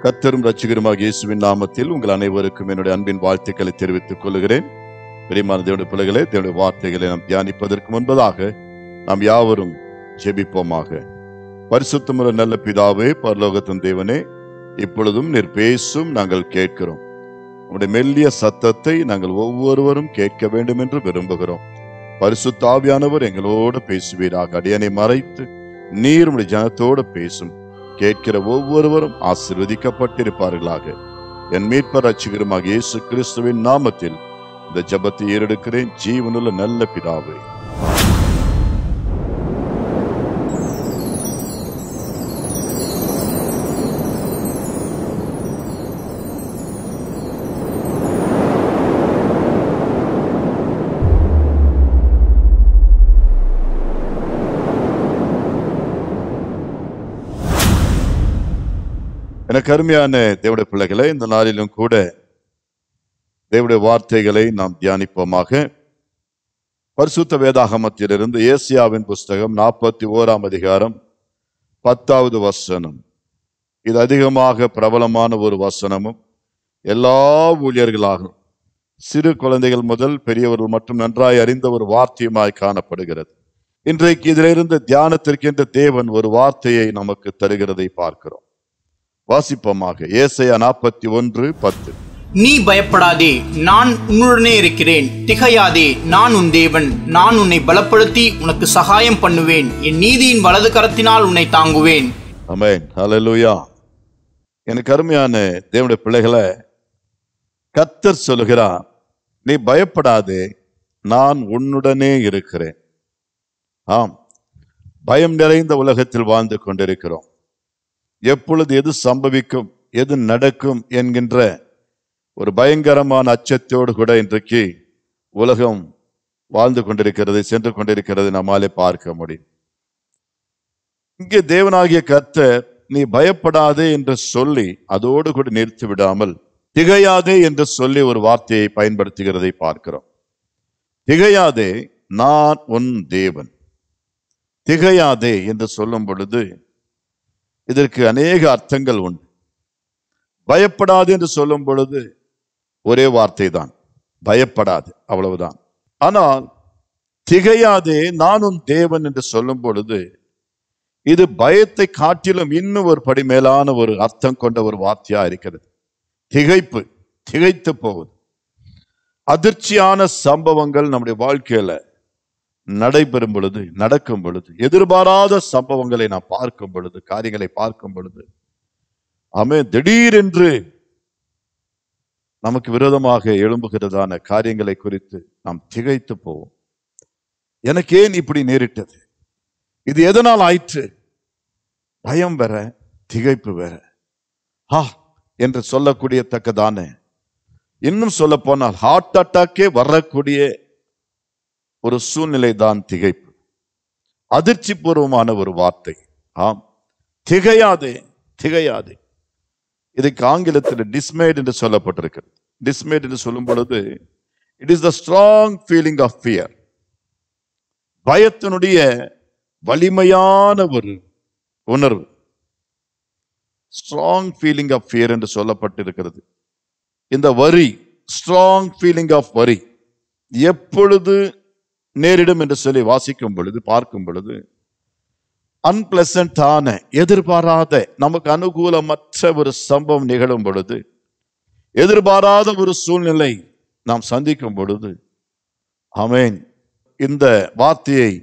கர்த்தரும் இரட்சகருமாகிய இயேசுவின் நாமத்தில் உங்கள் அனைவருக்கும் என்னுடைய அன்பின் வாழ்த்துக்களை தெரிவித்துக் கொள்கிறேன். பிரியமான தேவனுடைய பிள்ளைகளே, தேவனுடைய வார்த்தைகளை நாம் தியானிப்பதற்கு முன்பதாக நாம் யாவரும் ஜெபிப்போமாக. பரிசுத்தமுள்ள நல்ல பிதாவே, பரலோகத்தின் தேவனே, இப்பொழுதும் நீர் பேசும் நாங்கள் கேட்கிறோம். உங்களுடைய மெல்லிய சத்தத்தை நாங்கள் ஒவ்வொருவரும் கேட்க வேண்டும் என்று விரும்புகிறோம். பரிசுத்த ஆவியானவர் எங்களோடு பேசுவீராக. அடியனை மறைத்து நீர் உடைய ஜனத்தோடு பேசும். கேட்கிற ஒவ்வொருவரும் ஆசீர்வதிக்கப்பட்டிருப்பார்களாக. என் மீட்பர் இரட்சகருமாகிய இயேசு கிறிஸ்துவின் நாமத்தில் இந்த ஜெபத்தை ஏறெடுக்கிறேன், ஜீவனுள்ள நல்ல பிதாவே. எனக்கு அருமையான தேவனுடைய பிள்ளைகளை, இந்த நாளிலும் கூட தேவனுடைய வார்த்தைகளை நாம் தியானிப்போமாக. பரிசுத்த வேதாகமத்திலிருந்து ஏசாயாவின் புஸ்தகம் 41ஆம் அதிகாரம் 10வது வசனம். இது அதிகமாக பிரபலமான ஒரு வசனமும் எல்லா ஊழியர்களாகும் சிறு குழந்தைகள் முதல் பெரியவர்கள் மட்டும் நன்றாய் அறிந்த ஒரு வார்த்தையுமாய் காணப்படுகிறது. இன்றைக்கு இதிலிருந்து தியானத்திற்கென்று தேவன் ஒரு வார்த்தையை நமக்கு தருகிறதை பார்க்கிறோம். வாசிப்போமாக. ஏசாயா 41:10. நீ பயப்படாதே, நான் உன்னுடனே இருக்கிறேன். திகையாதே, நான் உன் தேவன். நான் உன்னை பலப்படுத்தி உனக்கு சகாயம் பண்ணுவேன். என் நீதியின் வலது கரத்தினால் உன்னை தாங்குவேன். ஆமென். ஹல்லேலூயா. எனக்கு அருமையான தேவனுடைய பிள்ளைகளை, கர்த்தர் சொல்லுகிறார், நீ பயப்படாதே, நான் உன்னுடனே இருக்கிறேன். ஆம், பயம் நிறைந்த உலகத்தில் வாழ்ந்து கொண்டிருக்கிறோம். எப்பொழுது எது சம்பவிக்கும், எது நடக்கும் என்கின்ற ஒரு பயங்கரமான அச்சத்தோடு கூட இன்றைக்கு உலகம் வாழ்ந்து கொண்டிருக்கிறது, சென்று கொண்டிருக்கிறது நம்மாலே பார்க்க முடியும். இங்கே தேவனாகிய கர்த்தர் நீ பயப்படாதே என்று சொல்லி அதோடு கூட நிறுத்தி விடாமல் திகையாதே என்று சொல்லி ஒரு வார்த்தையை பயன்படுத்துகிறதை பார்க்கிறோம். திகையாதே, நான் உன் தேவன். திகையாதே என்று சொல்லும் பொழுது இதற்கு அநேக அர்த்தங்கள் உண்டு. பயப்படாது என்று சொல்லும் பொழுது ஒரே வார்த்தை தான், பயப்படாது, அவ்வளவுதான். ஆனால் திகையாதே, நான் உன் தேவன் என்று சொல்லும் பொழுது இது பயத்தை காட்டிலும் இன்னும் ஒரு படி மேலான ஒரு அர்த்தம் கொண்ட ஒரு வார்த்தையா இருக்கிறது. திகைப்பு, திகைத்து போவது. அதிர்ச்சியான சம்பவங்கள் நம்முடைய வாழ்க்கையில நடைபெறும் பொழுது, நடக்கும் பொழுது, எதிர்பாராத சம்பவங்களை நாம் பார்க்கும் பொழுது, காரியங்களை பார்க்கும் பொழுது, திடீரென்று நமக்கு விரோதமாக எழும்புகிறதான காரியங்களை குறித்து நாம் திகைத்து போவோம். எனக்கு ஏன் இப்படி நேரிட்டது, இது எதனால் ஆயிற்று? பயம் வேற, திகைப்பு வேற. என்று சொல்லக்கூடிய தக்கதான, இன்னும் சொல்ல போனால் ஹார்ட் அட்டாக்கே வரக்கூடிய ஒரு சூழ்நிலை தான் திகைப்பு. அதிர்ச்சி பூர்வமான ஒரு வார்த்தை. ஆம், திகையாதே, திகையாதே. இதுக்கு ஆங்கிலத்தில் டிஸ்மேட் என்று சொல்லப்பட்டிருக்கிறது. டிஸ்மேட் என்று சொல்லும் பொழுது it is the strong feeling of fear. பயத்தினுடைய வலிமையான ஒரு உணர்வு. ஸ்ட்ராங் ஃபீலிங் ஆஃப் ஃபியர் என்று சொல்லப்பட்டிருக்கிறது. இந்த வரி, ஸ்ட்ராங் ஃபீலிங் ஆஃப் வரி எப்பொழுது நேரிடும் என்று சொல்லி வாசிக்கும் பொழுது, பார்க்கும் பொழுது, அன்பிளசன்டான, எதிர்பாராத, நமக்கு அனுகூலமற்ற ஒரு சம்பவம் நிகழும் பொழுது, எதிர்பாராத ஒரு சூழ்நிலை நாம் சந்திக்கும் பொழுது, ஆமென், இந்த வார்த்தையை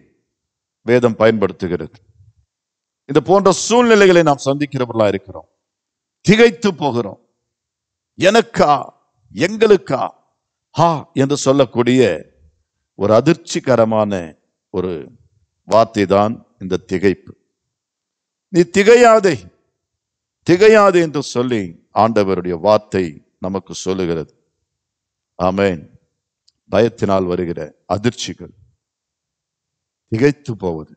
வேதம் பயன்படுத்துகிறது. இந்த போன்ற சூழ்நிலைகளை நாம் சந்திக்கிறவர்களா இருக்கிறோம். திகைத்து போகிறோம். எனக்கா, எங்களுக்கா, என்று சொல்லக்கூடிய ஒரு அதிர்ச்சிகரமான ஒரு வார்த்தை தான் இந்த திகைப்பு. நீ திகையாதே, திகையாதே என்று சொல்லி ஆண்டவருடைய வார்த்தை நமக்கு சொல்லுகிறது. ஆமென். பயத்தினால் வருகிற அதிர்ச்சிகள், திகைத்து போவது.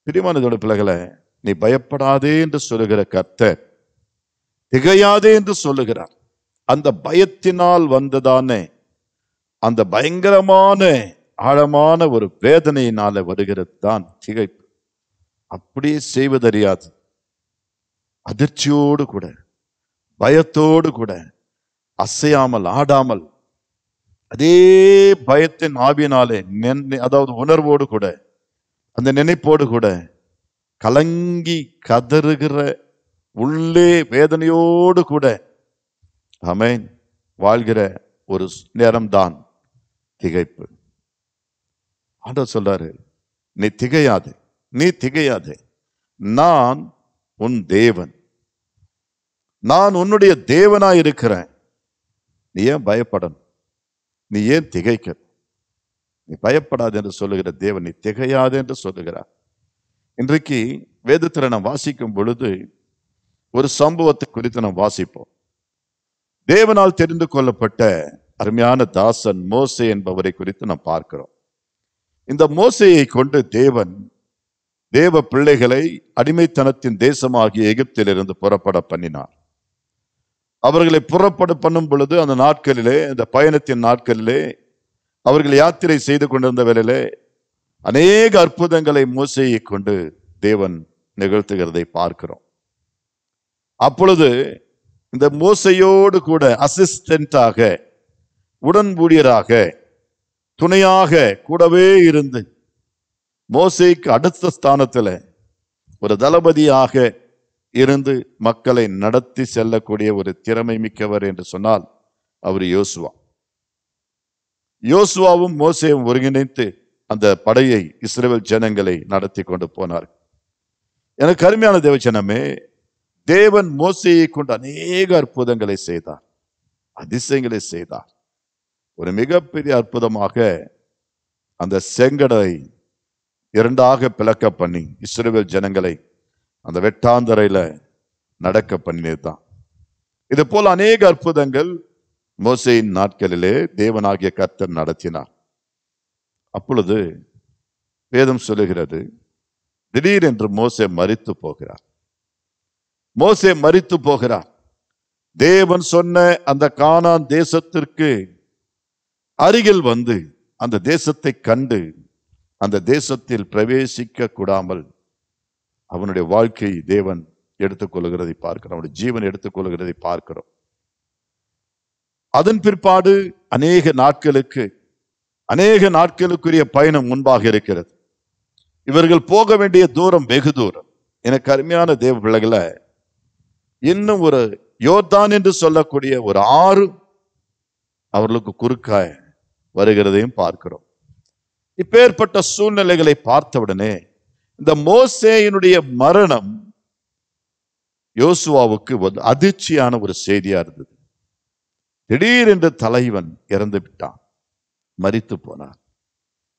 பிரியமான பிள்ளைகளை, நீ பயப்படாதே என்று சொல்லுகிற கர்த்தர் திகையாதே என்று சொல்லுகிறார். அந்த பயத்தினால் வந்ததான அந்த பயங்கரமான ஆழமான ஒரு வேதனையினால வருகிறது தான் திகைப்பு. அப்படியே செய்வதறியாது, அதிர்ச்சியோடு கூட, பயத்தோடு கூட, அசையாமல் ஆடாமல், அதே பயத்தின் ஆவியினாலே அதாவது உணர்வோடு கூட, அந்த நினைப்போடு கூட கலங்கி கதறுகிற, உள்ளே வேதனையோடு கூட ஆமென் வாழ்கிற ஒரு நேரம்தான் திகைப்பு. ஆண்டவர் சொல்றாரு, நீ திகையாதே, நீ திகையாதே, நான் உன் தேவன், நான் உன்னுடைய தேவனாய் இருக்கிறேன். நீ ஏன் பயப்படணும்? நீ ஏன் திகைக்க? நீ பயப்படாது என்று சொல்லுகிற தேவன் நீ திகையாது என்று சொல்லுகிறார். இன்றைக்கு வேதத்தில் நாம் வாசிக்கும் பொழுது ஒரு சம்பவத்தை குறித்து நாம் வாசிப்போம். தேவனால் தெரிந்து கொள்ளப்பட்ட அருமையான தாசன் மோசே என்பவரை குறித்து நாம் பார்க்கிறோம். இந்த மோசேயை கொண்டு தேவன் தேவ பிள்ளைகளை அடிமைத்தனத்தின் தேசமாகிய எகிப்திலிருந்து புறப்பட பண்ணினார். அவர்களை புறப்பட பண்ணும் பொழுது அந்த நாட்களிலே, இந்த பயணத்தின் நாட்களிலே, அவர்கள் யாத்திரை செய்து கொண்டிருந்த வேளையிலே அநேக அற்புதங்களை மோசேயை கொண்டு தேவன் நிகழ்த்துகிறதை பார்க்கிறோம். அப்பொழுது இந்த மோசையோடு கூட அசிஸ்டன்டாக, உடன் ஊழியராக, துணையாக கூடவே இருந்து மோசேக்கு அடுத்த ஸ்தானத்தில் ஒரு தளபதியாக இருந்து மக்களை நடத்தி செல்லக்கூடிய ஒரு திறமை மிக்கவர் என்று சொன்னால் அவர் யோசுவா. யோசுவாவும் மோசேயும் ஒருங்கிணைத்து அந்த படையை, இஸ்ரவேல் ஜனங்களை நடத்தி கொண்டு போனார். எனக்கு அருமையான தேவஜனமே, தேவன் மோசேயை கொண்டு அநேக அற்புதங்களை செய்தார், அதிசயங்களை செய்தார். ஒரு மிகப்பெரிய அற்புதமாக அந்த செங்கடலை இரண்டாக பிளக்க பண்ணி இஸ்ரவேல் ஜனங்களை அந்த வெட்டாந்தரையில நடக்க பண்ணினதுதான். இது போல அநேக அற்புதங்கள் மோசேயின் நாட்களிலே தேவனாகிய கர்த்தர் நடத்தினார். அப்பொழுது வேதம் சொல்லுகிறது, திடீரென்று மோசே மரித்து போகிறார். மோசே மரித்து போகிறார். தேவன் சொன்ன அந்த கானான் தேசத்திற்கு அருகில் வந்து அந்த தேசத்தை கண்டு அந்த தேசத்தில் பிரவேசிக்க கூடாமல் அவனுடைய வாழ்க்கை தேவன் எடுத்துக்கொள்கிறதை பார்க்கிறோம். அவனுடைய ஜீவன் எடுத்துக்கொள்கிறதை பார்க்கிறோம். அதன் பிற்பாடு அநேக நாட்களுக்குரிய பயணம் முன்பாக இருக்கிறது. இவர்கள் போக வேண்டிய தூரம் வெகு தூரம். எனக்கு அருமையான தேவ பிள்ளைகளை, இன்னும் ஒரு யோர்தான் என்று சொல்லக்கூடிய ஒரு ஆறு அவர்களுக்கு குறுக்காய் வருகிறதையும் பார்க்கிறோம். இப்பேற்பட்ட சூழ்நிலைகளை பார்த்தவுடனே இந்த மோசேயினுடைய மரணம் யோசுவாவுக்கு அதிர்ச்சியான ஒரு செய்தியா இருந்தது. திடீரென்று தலைவன் இறந்து விட்டான், மரித்து போனார்.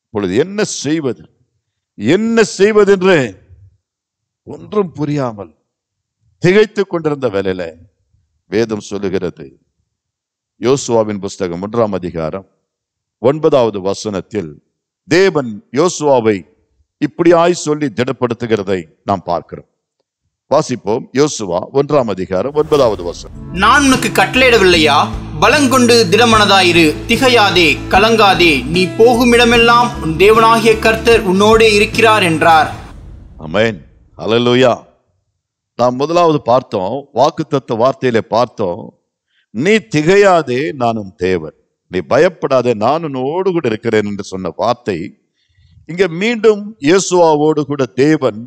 இப்பொழுது என்ன செய்வது என்று ஒன்றும் புரியாமல் திகைத்துக் கொண்டிருந்த வேளையில வேதம் சொல்லுகிறது, யோசுவாவின் புஸ்தகம் 1ஆம் அதிகாரம் 9வது வசனத்தில் தேவன் யோசுவாவை இப்படியாய் சொல்லி திடப்படுத்துகிறதை நாம் பார்க்கிறோம். வாசிப்போம். யோசுவா 1ஆம் அதிகாரம் 9வது வசனம். நான் உனக்கு கட்டளையிடவில்லையா? பலங்கொண்டு திடமனதாயிரு, திகையாதே, கலங்காதே, நீ போகுமிடமெல்லாம் உன் தேவனாகிய கர்த்தர் உன்னோடே இருக்கிறார் என்றார். ஆமென், ஹல்லேலூயா. நாம் முதலாவது பார்த்தோம், வாக்குத்தத்த வார்த்தையிலே பார்த்தோம், நீ திகையாதே, நான் உன் தேவன், நீ பயப்படாதே, நான் உன்னோடு கூட இருக்கிறேன் என்று சொன்ன வார்த்தை இங்க மீண்டும் யோசுவாவோடு கூட தேவன்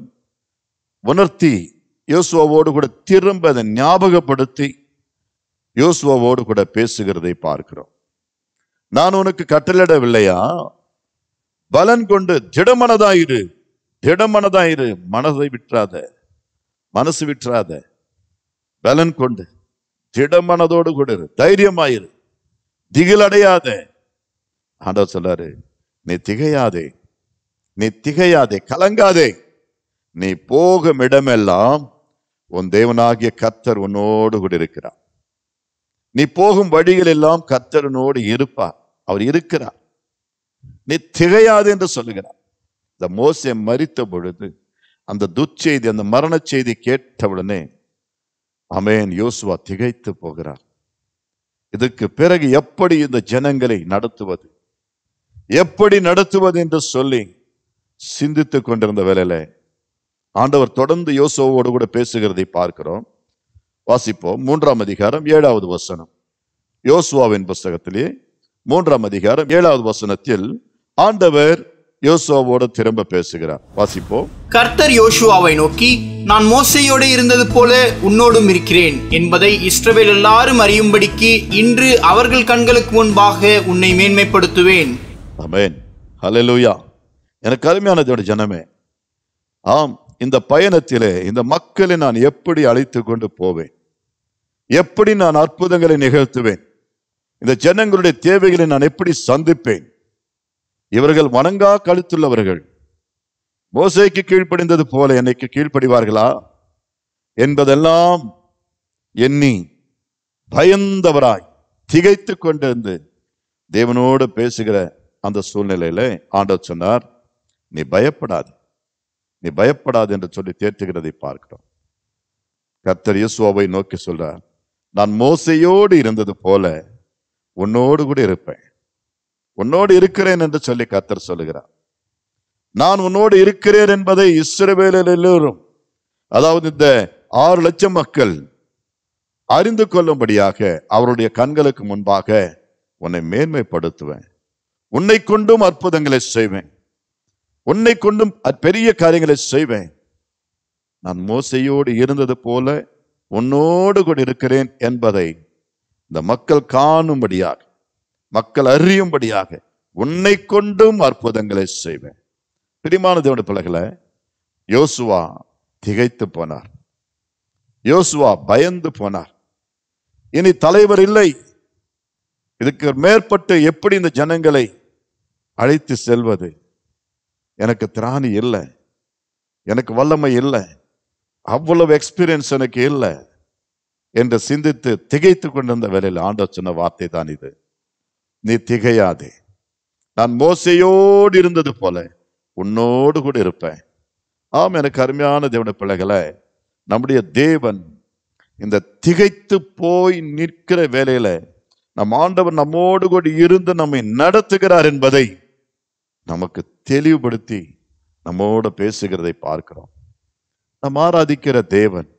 உணர்த்தி, யோசுவாவோடு கூட திரும்ப அதை ஞாபகப்படுத்தி யோசுவாவோடு கூட பேசுகிறதை பார்க்கிறோம். நான் உனக்கு கட்டளையிடவில்லையா? பலன் கொண்டு திடமனதாயிரு, மனதை விட்டுறாத, மனசு விட்டுறாத, பலன் கொண்டு திடமனதோடு கூட இரு, தைரியமாயிரு, திகிலடையாத. ஆண்டவர் சொல்றாரு, நீ திகையாதே, கலங்காதே, நீ போகும் இடமெல்லாம் உன் தேவனாகிய கர்த்தர் உன்னோடு கூட இருக்கிறார். நீ போகும் வழிகள் எல்லாம் கர்த்தரனோடு இருப்பார், அவர் இருக்கிறார். நீ திகையாது என்று சொல்லுகிறார். இந்த மோசே மரித்த பொழுது அந்த துச்செய்தி, அந்த மரண செய்தி கேட்டவுடனே ஆமென், யோசுவா திகைத்து போகிறார். இதுக்கு பிறகு எப்படி இந்த ஜனங்களை நடத்துவது என்று சொல்லி சிந்தித்துக் கொண்டிருந்த வேளையில ஆண்டவர் தொடர்ந்து யோசுவாவோடு கூட பேசுகிறதை பார்க்கிறோம். வாசிப்போம். 3ஆம் அதிகாரம் 7வது வசனம். யோசுவாவின் புஸ்தகத்திலே 3ஆம் அதிகாரம் 7வது வசனத்தில் ஆண்டவர் யோசுவாவோடு திரும்ப பேசுகிறார். வாசிப்போம். கர்த்தர் யோசுவாவை நோக்கி, நான் மோசேயோடு இருந்தது போல உன்னோடும் இருக்கிறேன் என்பதை இஸ்ரவேல் எல்லாரும் அறியும்படிக்கு இன்று அவர்கள் கண்களுக்கு முன்பாக உன்னை மேன்மைப்படுத்துவேன். ஆமென். ஹல்லேலூயா. எனக்கு அருமையான தேவனுடைய ஜனமே, ஆம், இந்த பயணத்திலே இந்த மக்களை நான் எப்படி அழைத்து கொண்டு போவேன், எப்படி நான் அற்புதங்களை நிகழ்த்துவேன், இந்த ஜனங்களுடைய தேவைகளை நான் எப்படி சந்திப்பேன், இவர்கள் வணங்கா கழுத்துள்ளவர்கள், மோசேக்கு கீழ்ப்படிந்தது போல என்னைக்கு கீழ்ப்படிவார்களா என்பதெல்லாம் எண்ணி பயந்தவராய் திகைத்து கொண்டிருந்து தேவனோடு பேசுகிற அந்த சூழ்நிலையில ஆண்டவர் சொன்னார், நீ பயப்படாது, நீ பயப்படாது என்று சொல்லி தேற்றுகிறதை பார்க்கிறோம். கர்த்தர் யோசுவாவை நோக்கி சொல்றார், நான் மோசேயோடு இருந்தது போல உன்னோடு கூட இருப்பேன், உன்னோடு இருக்கிறேன் என்று சொல்லி கர்த்தர் சொல்லுகிறார். நான் உன்னோடு இருக்கிறேன் என்பதை இஸ்ரவேலர் எல்லோரும், அதாவது இந்த 6 லட்சம் மக்கள் அறிந்து கொள்ளும்படியாக அவருடைய கண்களுக்கு முன்பாக உன்னை மேன்மைப்படுத்துவேன், உன்னை கொண்டும் அற்புதங்களை செய்வேன், உன்னை கொண்டும் பெரிய காரியங்களை செய்வேன், நான் மோசேயோடு இருந்தது போல உன்னோடு கூட இருக்கிறேன் என்பதை இந்த மக்கள் காணும்படியாக, மக்கள் அறியும்படியாக உன்னை கொண்டும் அற்புதங்களை செய்வேன். பிரியமான தேவனுடைய பிள்ளைகளே, யோசுவா திகைத்து போனார், யோசுவா பயந்து போனார். இனி தலைவர் இல்லை, இதுக்கு மேற்பட்டு எப்படி இந்த ஜனங்களை அழைத்து செல்வது, எனக்கு திராணி இல்லை, எனக்கு வல்லமை இல்லை, அவ்வளவு எக்ஸ்பீரியன்ஸ் எனக்கு இல்லை என்று சிந்தித்து திகைத்து கொண்டிருந்த வேளையில் ஆண்டவர் சொன்ன வார்த்தை தான் இது, நீ திகையாதே, நான் மோசேயோடு இருந்தது போல உன்னோடு கூட இருப்பேன். ஆம், எனக்கு அருமையான தேவனுடைய பிள்ளைகளை, நம்முடைய தேவன் இந்த திகைத்து போய் நிற்கிற வேளையில நம் ஆண்டவர் நம்மோடு கூட இருந்து நம்மை நடத்துகிறார் என்பதை நமக்கு தெளிவுபடுத்தி நம்மோடு பேசுகிறதை பார்க்கிறோம். நாம் ஆராதிக்கிற தேவன்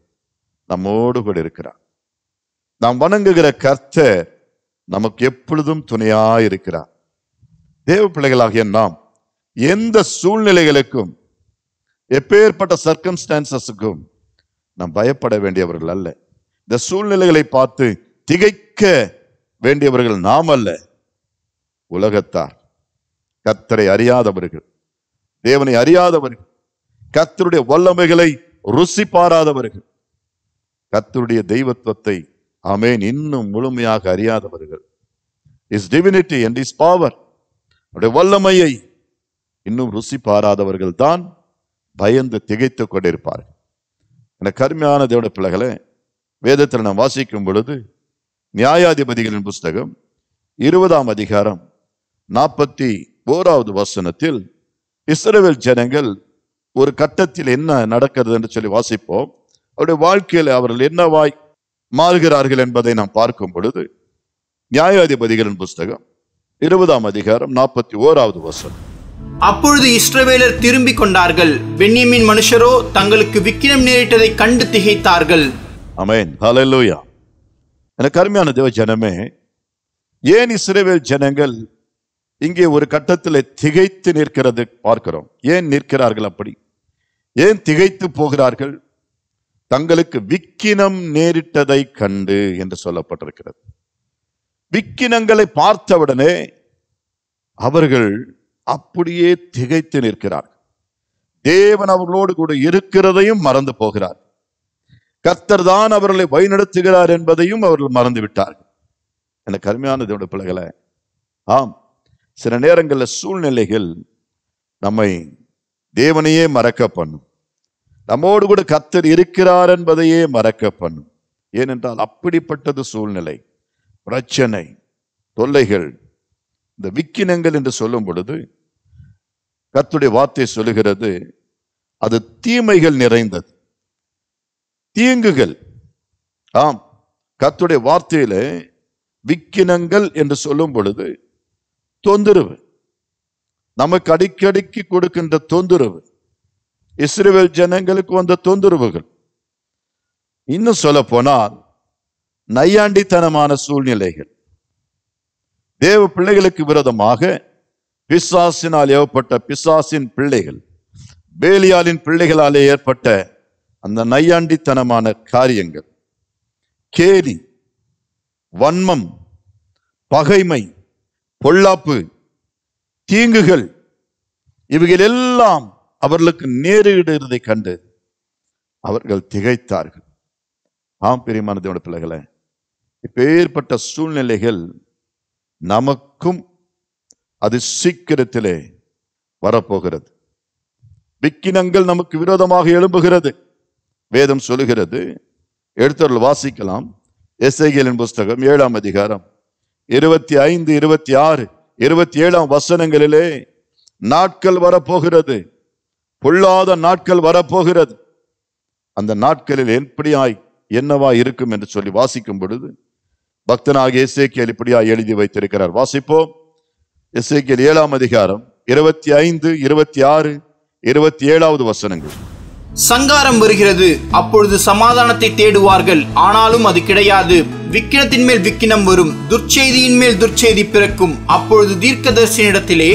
நம்மோடு கூட இருக்கிறார். நாம் வணங்குகிற கர்த்தர் நமக்கு எப்பொழுதும் துணையாய் இருக்கிறார். தேவ பிள்ளைகளாகிய நாம் எந்த சூழ்நிலைகளுக்கும், எப்பேற்பட்ட சர்க்கம்ஸ்டான்சஸுக்கும் நாம் பயப்பட வேண்டியவர்கள் அல்ல. இந்த சூழ்நிலைகளை பார்த்து திகைக்க வேண்டியவர்கள் நாம் அல்ல, உலகத்தார், கர்த்தரை அறியாதவர்கள், தேவனை அறியாதவர்கள், கர்த்தருடைய வல்லமைகளை ருசி பாராதவர்கள், கர்த்தருடைய தெய்வத்துவத்தை ஆமென் இன்னும் முழுமையாக அறியாதவர்கள், is divinity and is power, அவருடைய வல்லமையை இன்னும் ருசி பாராதவர்கள் தான் பயந்து திகைத்து கொண்டிருப்பார்கள். எனக்கு அருமையான தேவனுடைய பிள்ளைகளே, வேதத்தில் நாம் வாசிக்கும் பொழுது நியாயாதிபதிகளின் புஸ்தகம் 20ஆம் அதிகாரம் 41வது வசனத்தில் இஸ்ரவேல் ஜனங்கள் ஒரு கட்டத்தில் என்ன நடக்கிறது என்று சொல்லி வாசிப்போம். அவருடைய வாழ்க்கையில் அவர்கள் என்னவாய் மாறுகிறார்கள் என்பதை நாம் பார்க்கும் பொழுது நியாயாதிபதிகளின் புஸ்தகம் 20ஆம் அதிகாரம் 41வது வசனம். அப்பொழுது இஸ்ரவேலர் திரும்பிக் கொண்டார்கள், பென்யமீன் மனுஷரோ தங்களுக்கு விக்கினம் நேரிட்டதை கண்டு திகைத்தார்கள். ஆமென். ஹல்லேலூயா. எனக்கு அருமையான தேவ ஜனமே, ஏன் இஸ்ரவேல் ஜனங்கள் இங்கே ஒரு கட்டத்தில் திகைத்து நிற்கிறது பார்க்கிறோம். ஏன் நிற்கிறார்கள்? அப்படி ஏன் திகைத்து போகிறார்கள்? தங்களுக்கு விக்கினம் நேரிட்டதை கண்டு என்று சொல்லப்பட்டிருக்கிறது. விக்கினங்களை பார்த்தவுடனே அவர்கள் அப்படியே திகைத்து நிற்கிறார்கள். தேவன் அவர்களோடு கூட இருக்கிறதையும் மறந்து போகிறார். கர்த்தர் தான் அவர்களை வழிநடத்துகிறார் என்பதையும் அவர்கள் மறந்து விட்டார்கள். எனக்கு அருமையான தேவனுடைய பிள்ளைகளே, ஆம், சில நேரங்களில் சூழ்நிலைகள் நம்மை தேவனையே மறக்க பண்ணும், நம்மோடு கூட கர்த்தர் இருக்கிறார் என்பதையே மறக்க பண்ணும். ஏனென்றால் அப்படிப்பட்டது சூழ்நிலை, பிரச்சனை, தொல்லைகள், இந்த விக்கினங்கள் என்று சொல்லும் பொழுது கர்த்தருடைய வார்த்தை சொல்லுகிறது, அது தீமைகள் நிறைந்தது, தீங்குகள். ஆம், கர்த்தருடைய வார்த்தையில விக்கினங்கள் என்று சொல்லும் பொழுது தொந்தரவு, நமக்கு அடிக்கடிக்கு கொடுக்கின்ற தொந்தரவு, இஸ்ரவேல் ஜனங்களுக்கு வந்த தொந்தரவுகள். இன்னும் சொல்ல போனால் நையாண்டித்தனமான சூழ்நிலைகள், தேவ பிள்ளைகளுக்கு விரோதமாக பிசாசினால் ஏவப்பட்ட பிசாசின் பிள்ளைகள், பேலியாலின் பிள்ளைகளாலே ஏற்பட்ட அந்த நையாண்டித்தனமான காரியங்கள், கேலி, வன்மம், பகைமை, பொல்லாப்பு, தீங்குகள், இவைகள் எல்லாம் அவர்களுக்கு நேரிடுவதை கண்டு அவர்கள் திகைத்தார்கள். ஆம் பிரியமான தேவனுடைய பிள்ளைகளே, இப்பேற்பட்ட சூழ்நிலைகள் நமக்கும் அது சீக்கிரத்திலே வரப்போகிறது. விக்கினங்கள் நமக்கு விரோதமாக எழும்புகிறது. வேதம் சொல்லுகிறது, எடுத்தவர்கள் வாசிக்கலாம், எசேக்கியேலின் புஸ்தகம் 7ஆம் அதிகாரம் 25, 26, 27 வசனங்களிலே நாட்கள் வரப்போகிறது, பொல்லாத நாட்கள் வரப்போகிறது. அந்த நாட்களில் எப்படியாய் என்னவா இருக்கும் என்று சொல்லி வாசிக்கும் பொழுது பக்தனாகிய எசேக்கியேல் இப்படியாய் எழுதி வைத்திருக்கிறார். வாசிப்போம். எசேக்கியேல் 7ஆம் அதிகாரம் 25, 26, 27 வசனங்கள். சங்காரம் வருகிறது, அப்பொழுது சமாதானத்தை தேடுவார்கள், ஆனாலும் அது கிடையாது. விக்கினத்தின் மேல் விக்கினம் வரும், துர்ச்செய்தியின் மேல் துர்ச்செய்தி பிறக்கும். அப்பொழுது தீர்க்கதரிசனிடத்திலே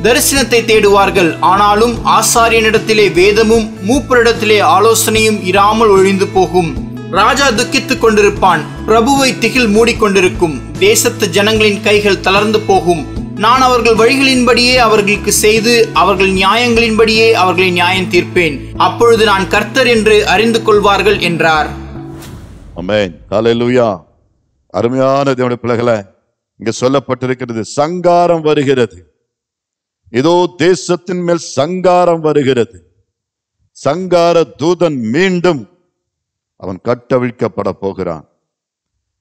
தரிசனத்தை தேடுவார்கள், ஆனாலும் ஆசாரியனிடத்திலே வேதமும் மூப்பரிடத்திலே ஆலோசனையும் இராமல் ஒழிந்து போகும். ராஜா துக்கித்துக் கொண்டிருப்பான், பிரபுவை திகில் மூடிக்கொண்டிருக்கும். தேசத்து ஜனங்களின் கைகள் தளர்ந்து போகும். நான் அவர்கள் வழிகளின்படியே அவர்களுக்கு செய்து அவர்கள் நியாயங்களின்படியே அவர்களை நியாயம் தீர்ப்பேன். அப்பொழுது நான் கர்த்தர் என்று அறிந்து கொள்வார்கள் என்றார். ஆமென். ஹல்லேலூயா. அருமையான தேவனுடைய பிள்ளைகளே, இங்க சொல்லப்பட்டிருக்கிறது, சங்காரம் வருகிறது. இதோ தேசத்தின் மேல் சங்காரம் வருகிறது. சங்கார தூதன் மீண்டும் அவன் கட்டவிழ்க்கப்பட போகிறான்.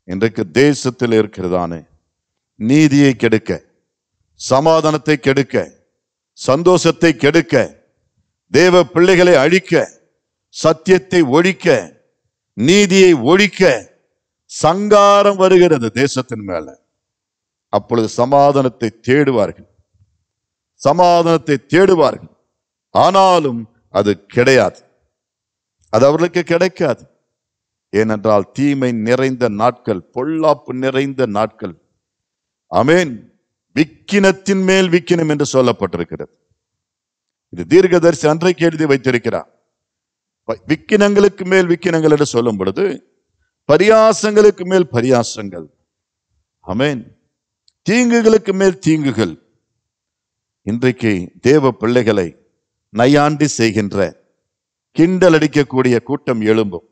இன்றைக்கு தேசத்தில் இருக்கிறதானே நீதியை கெடுக்க, சமாதானத்தை கெடுக்க, சந்தோஷத்தை கெடுக்க, தேவ பிள்ளைகளை அழிக்க, சத்தியத்தை ஒழிக்க, நீதியை ஒழிக்க சங்காரம் வருகிறது தேசத்தின் மேல. அப்பொழுது சமாதானத்தை தேடுவார்கள், சமாதானத்தை தேடுவார்கள். ஆனாலும் அது கிடையாது, அது அவர்களுக்கு கிடைக்காது. ஏனென்றால் தீமை நிறைந்த நாட்கள், பொல்லாப்பு நிறைந்த நாட்கள். ஆமென். விக்கினத்தின் மேல் விக்கினம் என்று சொல்லப்பட்டிருக்கிறது. இது தீர்க்கதரிசி அன்றைக்கு எழுதி வைத்திருக்கிறார். விக்கினங்களுக்கு மேல் விக்கினங்கள் என்று சொல்லும் பொழுது பரியாசங்களுக்கு மேல் பரியாசங்கள். ஆமென். தீங்குகளுக்கு மேல் தீங்குகள். இன்றைக்கு தேவ பிள்ளைகளை நையாண்டி செய்கின்ற, கிண்டல் அடிக்கக்கூடிய கூட்டம் எழும்பும்.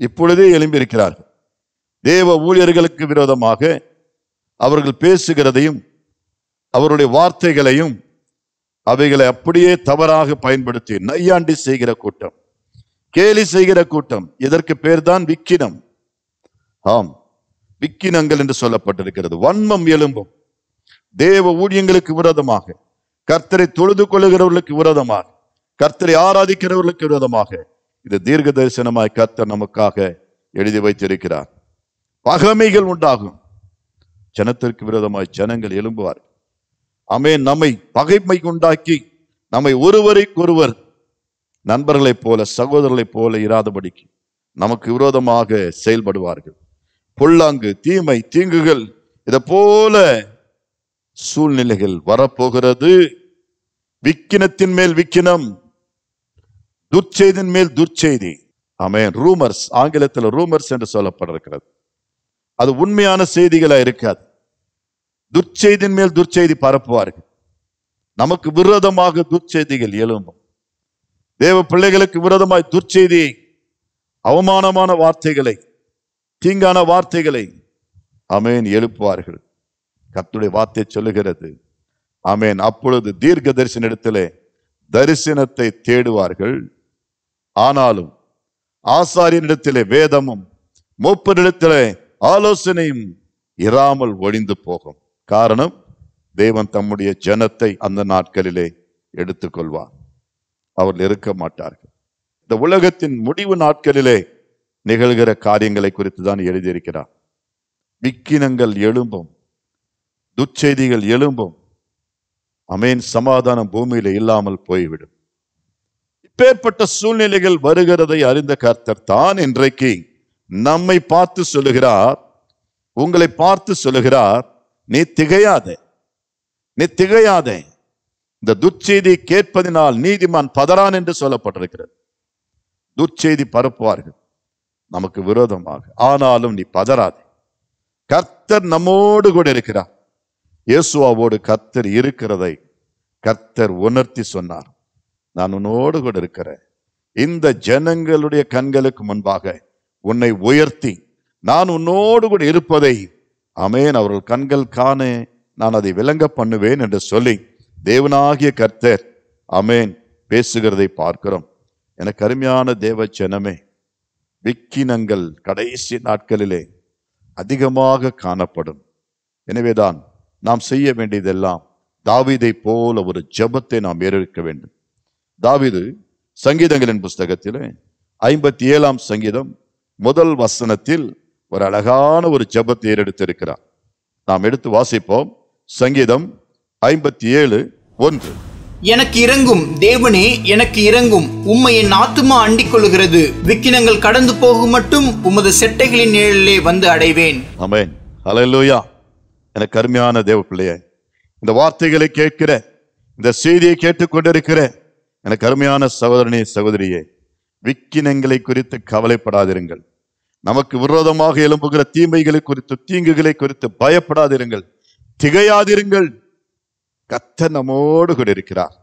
இப்பொழுதே எழும்பியிருக்கிறார்கள். தேவ ஊழியர்களுக்கு விரோதமாக அவர்கள் பேசுகிறதையும் அவருடைய வார்த்தைகளையும் அவைகளை அப்படியே தவறாக பயன்படுத்தி நையாண்டி செய்கிற கூட்டம், கேலி செய்கிற கூட்டம். இதற்கு பேர்தான் விக்கினம். ஆம், விக்கினங்கள் என்று சொல்லப்பட்டிருக்கிறது. வன்மம் எழும்பும். தேவ ஊழியங்களுக்கு விரோதமாக, கர்த்தரை தொழுது கொள்ளுகிறவர்களுக்கு விரோதமாக, கர்த்தரை ஆராதிக்கிறவர்களுக்கு விரோதமாக இது தீர்க்க தரிசனமாய் கர்த்தர் நமக்காக எழுதி வைத்திருக்கிறார். பகைமைகள் உண்டாகும். ஜனத்திற்கு விரோதமாய் ஜனங்கள் எழும்புவார். ஆமென். நம்மை பகைமை உண்டாக்கி நம்மை ஒருவரைக்கொருவர் நண்பர்களைப் போல, சகோதரர்களைப் போல இராதபடிக்கு நமக்கு விரோதமாக செயல்படுவார்கள். பொல்லாங்கு, தீமை, தீங்குகள், இதை போல சூழ்நிலைகள் வரப்போகிறது. விக்கினத்தின் மேல் விக்கினம், துர்ச்செய்தின் மேல் துர்ச்செய்தி. ஆமென். ரூமர்ஸ், ஆங்கிலத்தில் ரூமர்ஸ் என்று சொல்லப்பட்டிருக்கிறது. அது உண்மையான செய்திகளா இருக்காது. துர்ச்செய்தின் மேல் துர்ச்செய்தி பரப்புவார்கள். நமக்கு விரோதமாக துர்ச்செய்திகள் எழும்பும். தேவ பிள்ளைகளுக்கு விரோதமாய் துர்ச்செய்தியை, அவமானமான வார்த்தைகளை, தீங்கான வார்த்தைகளை ஆமென் எழுப்புவார்கள். கர்த்தருடைய வார்த்தை சொல்லுகிறது. ஆமென். அப்பொழுது தீர்க்க தரிசனத்திலே தரிசனத்தை தேடுவார்கள். ஆனாலும் ஆசாரியனிடத்திலே வேதமும் மூப்பரிடத்திலே ஆலோசனையும் இராமல் ஒழிந்து போகும். காரணம், தேவன் தம்முடைய ஜனத்தை அந்த நாட்களிலே எடுத்துக்கொள்வார். அவர்கள் இருக்க மாட்டார்கள். இந்த உலகத்தின் முடிவு நாட்களிலே நிகழ்கிற காரியங்களை குறித்து தான் எழுதியிருக்கிறார். விக்கினங்கள் எழும்பும், துச்செய்திகள் எழும்பும். ஆமென். சமாதானம் பூமியில இல்லாமல் போய்விடும். இப்பேற்பட்ட சூழ்நிலைகள் வருகிறதை அறிந்த கர்த்தர் தான் இன்றைக்கு நம்மை பார்த்து சொல்லுகிறார், உங்களை பார்த்து சொல்லுகிறார், நீ திகையாதே, நீ திகையாதே. இந்த துர்ச்செய்தி கேட்பதினால் நீதிமான் பதறான் என்று சொல்லப்பட்டிருக்கிறது. துர்ச்செய்தி பரப்புவார்கள் நமக்கு விரோதமாக, ஆனாலும் நீ பதறாதே. கர்த்தர் நம்மோடு கூட இருக்கிறார். இயேசுவோடு கர்த்தர் இருக்கிறதை கர்த்தர் உணர்த்தி சொன்னார். நான் உன்னோடு கூட இருக்கிறேன். இந்த ஜனங்களுடைய கண்களுக்கு முன்பாக உன்னை உயர்த்தி நான் உன்னோடு கூட இருப்பதை ஆமென் அவர்கள் கண்கள் காண நான் அதை விளங்க பண்ணுவேன் என்று சொல்லி தேவனாகிய கர்த்தர் ஆமென் பேசுகிறதை பார்க்கிறோம். எனக்கு அருமையான தேவ ஜனமே, விக்கினங்கள் கடைசி நாட்களிலே அதிகமாக காணப்படும். எனவேதான் நாம் செய்ய வேண்டியதெல்லாம் தாவீதை போல ஒரு ஜெபத்தை நாம் ஏறெடுக்க வேண்டும். தாவீது சங்கீதங்களின் புஸ்தகத்திலே 57ஆம் சங்கீதம் முதல் வசனத்தில் ஒரு அழகான ஒரு ஜெபத்தை ஏறெடுத்திருக்கிறார். நாம் எடுத்து வாசிப்போம். சங்கீதம் 57:1. எனக்கு இறங்கும் தேவனே, எனக்கு இறங்கும். உம்மை என் ஆத்துமா அண்டிக் கொள்ளுகிறது. விக்கினங்கள் கடந்து போகும் மட்டும் உமது செட்டைகளின் நிழலிலே வந்து அடைவேன். ஆமென். ஹல்லேலூயா. எனக்கு அருமையான தேவ பிள்ளையே, இந்த வார்த்தைகளை கேட்கிற, இந்த செய்தியை கேட்டுக்கொண்டிருக்கிற எனக்கு அருமையான சகோதரனே சகோதரியே, விக்கினங்களை குறித்து கவலைப்படாதிருங்கள். நமக்கு விரோதமாக எழும்புகிற தீமைகளை குறித்து, தீங்குகளை குறித்து பயப்படாதிருங்கள், திகையாதிருங்கள். கர்த்தர் நம்மோடு கூட இருக்கிறார்.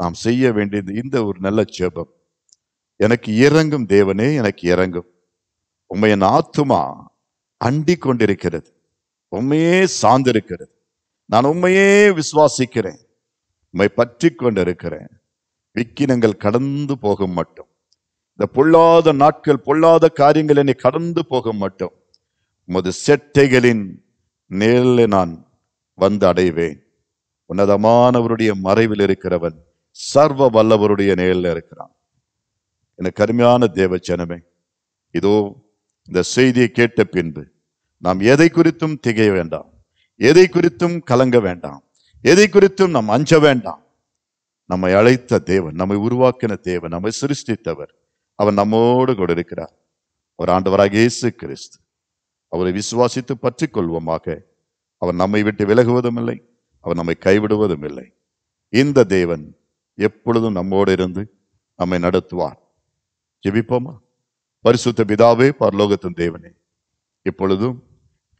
நாம் செய்ய வேண்டியது இந்த ஒரு நல்ல ஜெபம். எனக்கு இறங்கும் தேவனே, எனக்கு இறங்கும். உம்மை என் ஆத்துமா அண்டிக் கொண்டிருக்கிறது, உண்மையே சார்ந்திருக்கிறது. நான் உண்மையே விசுவாசிக்கிறேன், உம்மை பற்றி கொண்டிருக்கிறேன். விக்கினங்கள் கடந்து போகும் மட்டும், இந்த பொல்லாத நாட்கள், பொல்லாத காரியங்கள் என்னை கடந்து போகும் மட்டும் உமது செட்டைகளின் நேரில் நான் வந்து அடைவேன். உன்னதமானவருடைய மறைவில் இருக்கிறவன் சர்வ வல்லவருடைய நேரில் இருக்கிறான். எனக்கு அருமையான தேவ ஜனமே, இதோ இந்த செய்தியை கேட்ட பின்பு நாம் எதை குறித்தும் திகைய வேண்டாம், எதை குறித்தும் கலங்க வேண்டாம், எதை குறித்தும் நாம் அஞ்ச வேண்டாம். நம்மை அழைத்த தேவன், நம்மை உருவாக்கின தேவன், நம்மை சிருஷ்டித்தவர், அவர் நம்மோடு கூட இருக்கிறார். ஒரு ஆண்டவராக இயேசு கிறிஸ்து, அவரை விசுவாசித்து பற்றி கொள்வோமாக. அவர் நம்மை விட்டு விலகுவதும் இல்லை, அவர் நம்மை கைவிடுவதும் இல்லை. இந்த தேவன் எப்பொழுதும் நம்மோடு இருந்து நம்மை நடத்துவார். ஜெபிப்போமா? பரிசுத்த பிதாவே, பரலோகத்தின் தேவனே, இப்பொழுதும்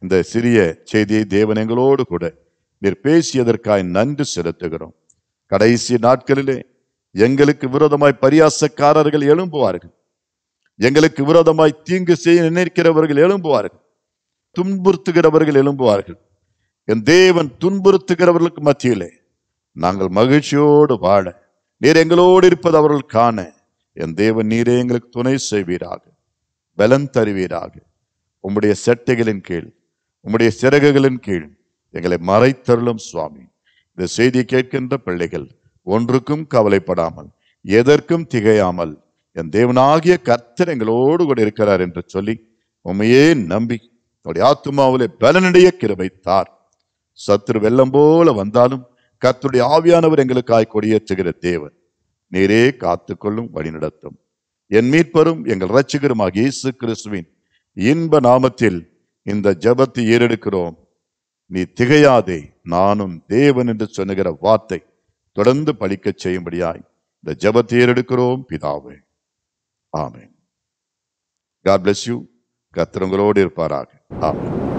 இந்த சிறிய செய்தியை தேவன் எங்களோடு கூட நீர் பேசியதற்காய் நன்றி செலுத்துகிறோம். கடைசி நாட்களிலே எங்களுக்கு விரோதமாய் பரியாசக்காரர்கள் எழும்புவார்கள், எங்களுக்கு விரோதமாய் தீங்கு செய்ய நினைக்கிறவர்கள் எழும்புவார்கள், துன்புறுத்துகிறவர்கள் எழும்புவார்கள். என் தேவன், துன்புறுத்துகிறவர்களுக்கு மத்தியிலே நாங்கள் மகிழ்ச்சியோடு வாழ நீர் எங்களோடு இருப்பது அவர்கள் காண என் தேவன் நீரே எங்களுக்கு துணை செய்வீராக, பலன் தருவீராக. உம்முடைய செட்டைகளின் கீழ், உம்முடைய சிறகுகளின் கீழ் எங்களை மறைத்தருளும் சுவாமி. இந்த செய்தியை கேட்கின்ற பிள்ளைகள் ஒன்றுக்கும் கவலைப்படாமல், எதற்கும் திகையாமல், என் தேவனாகிய கர்த்தர் எங்களோடு கூட இருக்கிறார் என்று சொல்லி உண்மையே நம்பி அவருடைய ஆத்துமாவிலே பலனடைய கிருபை தார். சத்துரு வெள்ளம் போல வந்தாலும் கர்த்தருடைய ஆவியானவர் எங்களுக்காய் கொடியேற்றுகிற தேவன், நீரே காத்துக்கொள்ளும், வழிநடத்தும். என் மீட்பரும் எங்கள் இரட்சகருமாகிய இயேசு கிறிஸ்துவின் இன்ப நாமத்தில் இந்த ஜெபத்தை ஏறெடுக்கிறோம். நீ திகையாதே, நானும் தேவன் என்று சொன்னுகிற வார்த்தை தொடர்ந்து பலிக்கச் செய்யும்படியாய் இந்த ஜெபத்தை ஏறெடுக்கிறோம் பிதாவே. ஆமென். God bless you. கர்த்தர் உங்களோடு இருப்பாராக. ஆமென்.